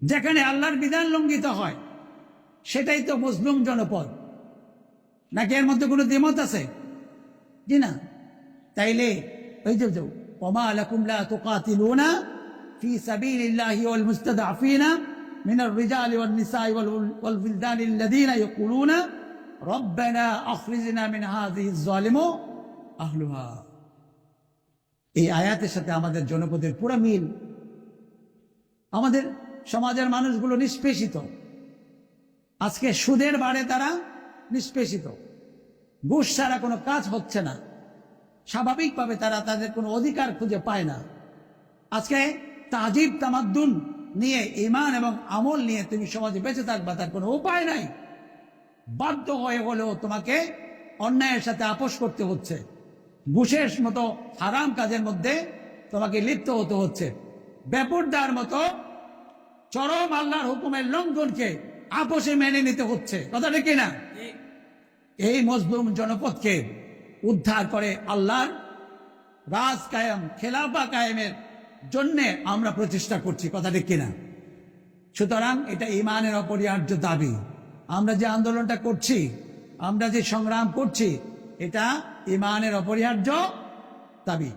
যেখানে আল্লাহর বিধান লঙ্ঘিত হয় সেটাই তো মজলুম জনপদ, নাকি এর মধ্যে কোনো দ্বিমত আছে? জি না। তাইলে ওই যে ওমা লাকুম লা তুকাতিলুনা ফি সাবিলিল্লাহি ওয়াল মুস্তাদআফিনা মিনার রিজালি ওয়ান নিসাই ওয়াল বিলদানি আল্লাযীনা ইয়াকুলুনা রব্বানা আখরিজনা মিন হাযিহিজ যালিমু আহলুহা। এই আয়াতের সাথে আমাদের জনপদের পুরো মিল। আমাদের সমাজের মানুষগুলো নিষ্পেষিত, আজকে সুদের বারে তারা নিষ্পেষিত, ঘুষ ছাড়া কোনো কাজ হচ্ছে না, স্বাভাবিকভাবে তারা তাদের কোনো অধিকার খুঁজে পায় না। আজকে তাজিব তামাদ্দুন নিয়ে, ঈমান এবং আমল নিয়ে তুমি সমাজে বেঁচে থাকবা, তার কোনো উপায় নাই। বাধ্য হয়ে হলেও তোমাকে অন্যায়ের সাথে আপোষ করতে হচ্ছে, ঘুষের মতো হারাম কাজের মধ্যে তোমাকে লিপ্ত হতে হচ্ছে, বেপরদার মতো চরম আল্লাহর হুকুমের লঙ্ঘনকে আপোষে মেনে নিতে হচ্ছে। কথাটা কি না? এই মজলুম জনপদকে উদ্ধার করে আল্লাহর রাজ কায়েম, খেলাফা কায়েমের জন্য আমরা প্রচেষ্টা করছি। কথাটা কি না? সুতরাং এটা ঈমানের অপরিহার্য দাবি। আমরা যে আন্দোলনটা করছি, আমরা যে সংগ্রাম করছি, এটা ঈমানের অপরিহার্য দাবি।